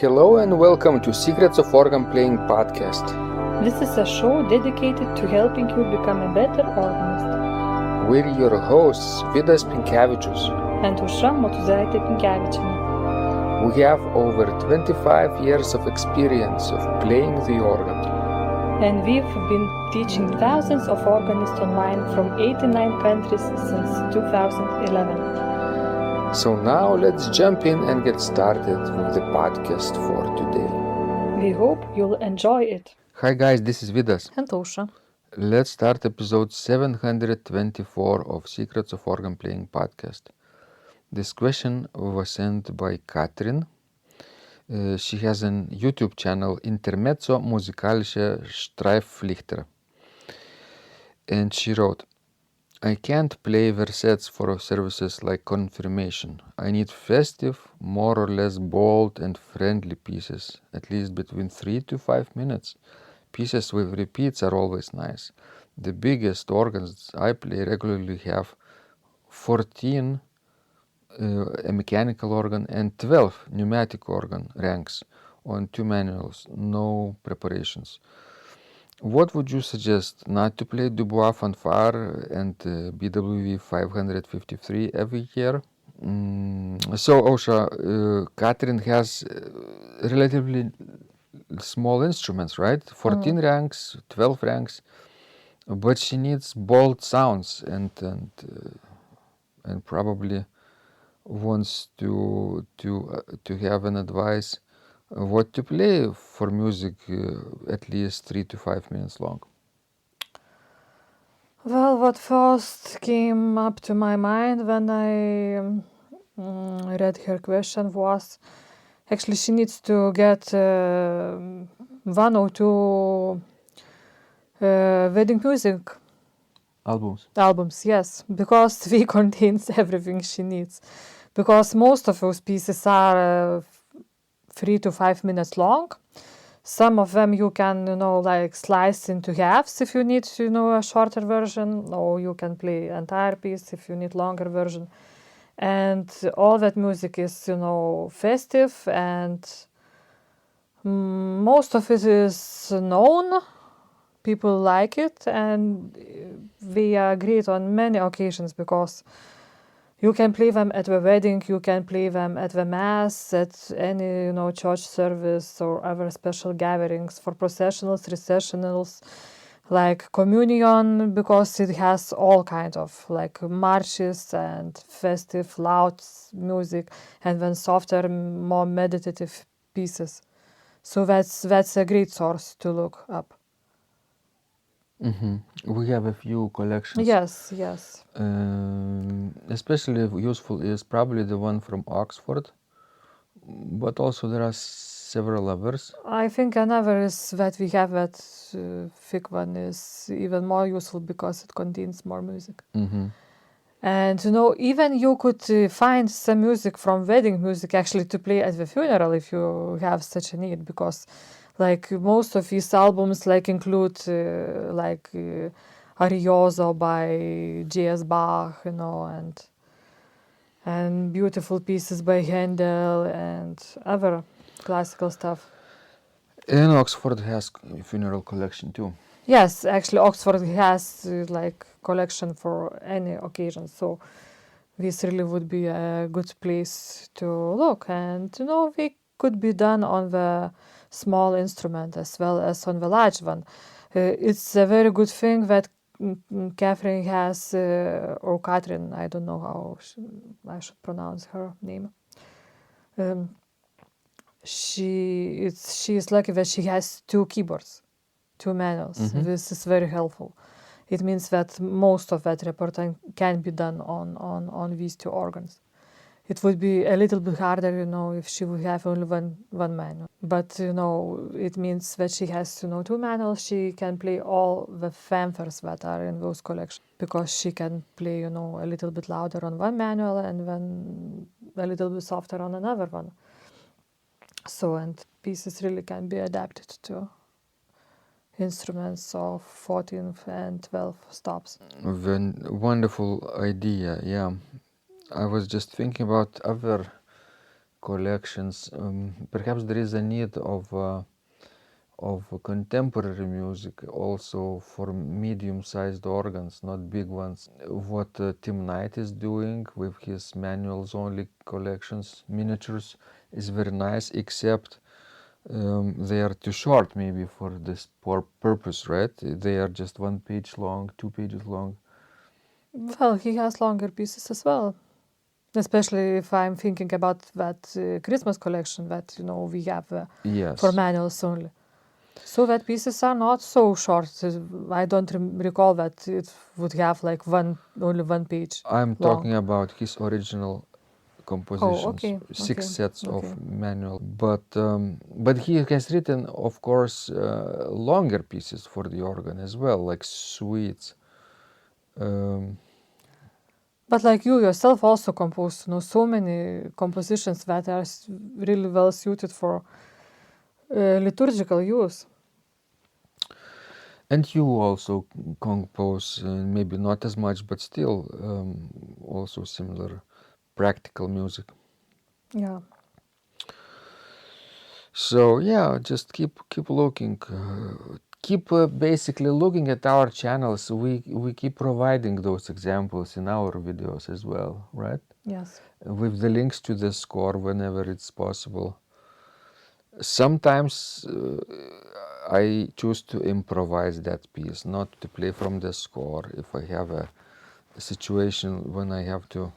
Hello and welcome to Secrets of Organ Playing podcast. This is a show dedicated to helping you become a better organist. We're your hosts, Vidas Pinkevičius. And Aušra Motuzaitė Pinkevičienė. We have over 25 years of experience of playing the organ. And we've been teaching thousands of organists online from 89 countries since 2011. So now let's jump in and get started with the podcast for today. We hope you'll enjoy it. Hi guys, this is Vidas. And Aušra. Let's start episode 724 of Secrets of Organ Playing podcast. This question was sent by Kathrin. She has a YouTube channel, Intermezzo Musikalische Streiflichter. And she wrote, I can't play versets for services like confirmation. I need festive, more or less bold and friendly pieces, at least between 3 to 5 minutes. Pieces with repeats are always nice. The biggest organs I play regularly have 14 a mechanical organ and 12 pneumatic organ ranks on 2 manuals, no preparations. What would you suggest? Not to play Dubois Fanfare and BWV 553 every year? So, Aušra, Kathrin has relatively small instruments, right? 14 ranks, 12 ranks, but she needs bold sounds and probably wants to have an advice what to play for music at least 3 to 5 minutes long. Well, what first came up to my mind when I read her question was actually she needs to get 1 or 2 wedding music albums, yes, because we contains everything she needs. Because most of those pieces are 3 to 5 minutes long. Some of them you can, like slice into halves if you need, a shorter version, or you can play entire piece if you need longer version. And all that music is, festive, and most of it is known. People like it, and we agreed on many occasions because you can play them at the wedding, you can play them at the mass, at any, church service or other special gatherings for processionals, recessionals, like communion, because it has all kinds of like marches and festive, loud music, and then softer, more meditative pieces. So that's a great source to look up. Mm-hmm. We have a few collections. Yes. Especially useful is probably the one from Oxford, but also there are several others. I think another is that we have that thick one is even more useful because it contains more music. Mm-hmm. And even you could find some music from wedding music actually to play at the funeral if you have such a need, because like most of these albums like include Arioso by J.S. Bach, and beautiful pieces by Handel and other classical stuff. And Oxford has a funeral collection too. Yes, actually Oxford has collection for any occasion, so this really would be a good place to look. And we could be done on the small instrument as well as on the large one. It's a very good thing that Kathrin has, or Kathrin, I don't know how I should pronounce her name. She is lucky that she has 2 keyboards, 2 manuals. Mm-hmm. This is very helpful. It means that most of that repertoire can be done on these 2 organs. It would be a little bit harder, if she would have only one manual. But, it means that she has, 2 manuals. She can play all the fanfares that are in those collections, because she can play, a little bit louder on one manual and then a little bit softer on another one. So, and pieces really can be adapted to instruments of 14 and 12 stops. Wonderful idea, yeah. I was just thinking about other collections. Perhaps there is a need of contemporary music also for medium-sized organs, not big ones. What Tim Knight is doing with his manuals-only collections, miniatures, is very nice, except they are too short maybe for this purpose, right? They are just 1 page long, 2 pages long. Well, he has longer pieces as well. Especially if I'm thinking about that Christmas collection that, we have Yes. for manuals only. So that pieces are not so short. I don't recall that it would have like only 1 page I'm long. talking about his original compositions, okay, 6 okay, sets of okay. manual. But he has written, of course, longer pieces for the organ as well, like suites. But like you yourself also composed, so many compositions that are really well suited for liturgical use. And you also compose, maybe not as much, but still also similar practical music. Yeah. So yeah, just keep looking, keep basically looking at our channels. We keep providing those examples in our videos as well, right? Yes. With the links to the score whenever it's possible. Sometimes I choose to improvise that piece, not to play from the score. If I have a situation when I have to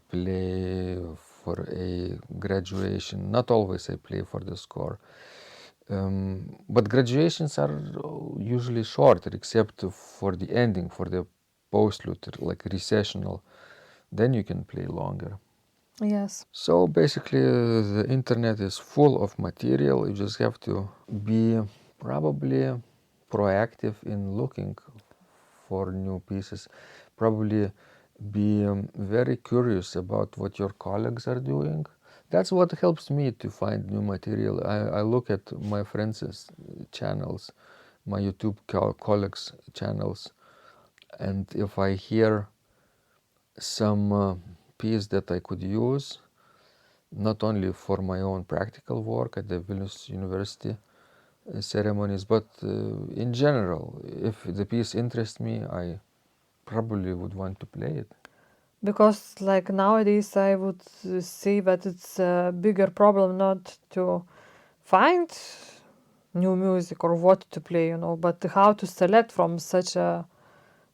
play for a graduation, not always I play for the score. But graduations are usually shorter, except for the ending, for the postlude, like recessional. Then you can play longer. Yes. So basically, the internet is full of material. You just have to be probably proactive in looking for new pieces. Probably be very curious about what your colleagues are doing. That's what helps me to find new material. I look at my friends' channels, my YouTube colleagues' channels, and if I hear some piece that I could use, not only for my own practical work at the Vilnius University ceremonies, but in general, if the piece interests me, I probably would want to play it. Because like nowadays I would say that it's a bigger problem not to find new music or what to play, but how to select from such a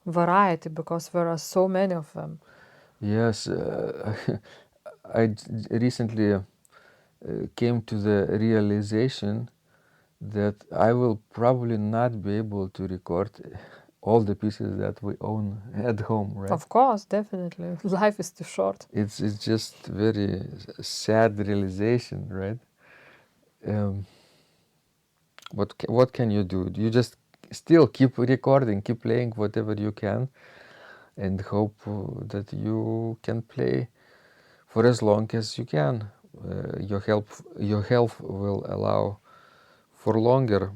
variety, because there are so many of them. Yes, I recently came to the realization that I will probably not be able to record all the pieces that we own at home, right? Of course, definitely. Life is too short. It's just very sad realization, right? What can you do? You just still keep recording, keep playing whatever you can, and hope that you can play for as long as you can. Your health will allow for longer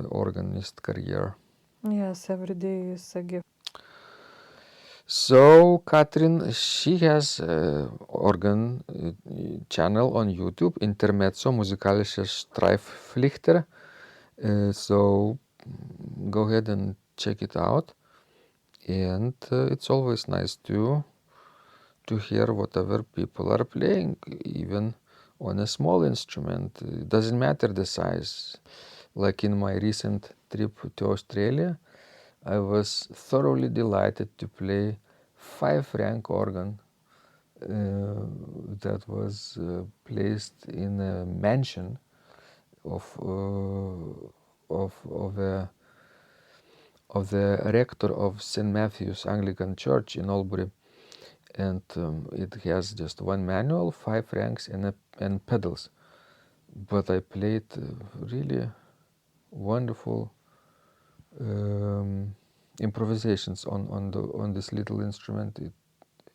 organist career. Yes, every day is a gift. So Kathrin, she has organ channel on YouTube, Intermezzo Musikalische Streifpflichter. So go ahead and check it out. And it's always nice to hear what other people are playing, even on a small instrument. It doesn't matter the size. Like in my recent trip to Australia, I was thoroughly delighted to play 5 rank organ that was placed in a mansion of the rector of St. Matthew's Anglican Church in Albury, and it has just one manual, 5 ranks, and pedals. But I played really wonderful improvisations on this little instrument.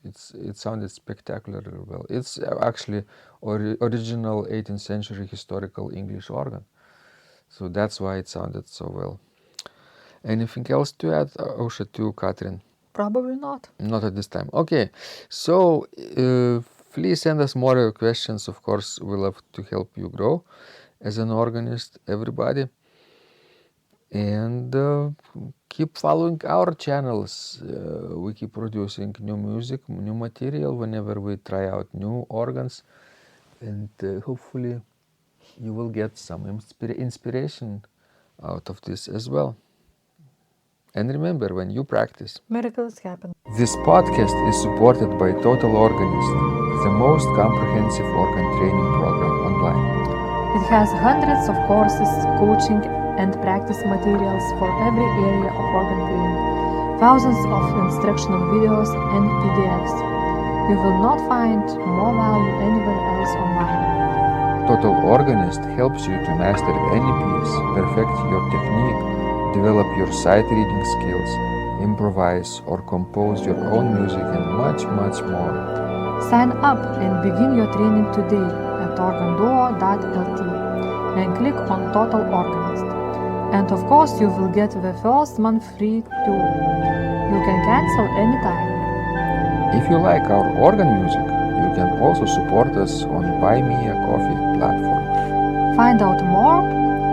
It sounded spectacularly well. It's actually original 18th century historical English organ, so that's why it sounded so well. Anything else to add, Ausha, to Kathrin? Probably not. Not at this time. Okay, so Please send us more questions. Of course, we love to help you grow as an organist, everybody. And keep following our channels. We keep producing new music, new material whenever we try out new organs. And hopefully you will get some inspiration out of this as well. And remember, when you practice, Miracles happen. this podcast is supported by Total Organist, the most comprehensive organ training program online. It has hundreds of courses, coaching and practice materials for every area of organ playing, thousands of instructional videos and PDFs. You will not find more value anywhere else online. Total Organist helps you to master any piece, perfect your technique, develop your sight reading skills, improvise or compose your own music, and much, much more. Sign up and begin your training today at organduo.lt and click on Total Organist. And of course, you will get the first month free too. You can cancel anytime. If you like our organ music, you can also support us on Buy Me a Coffee platform. Find out more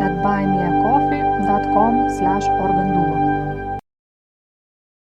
at buymeacoffee.com/organduo.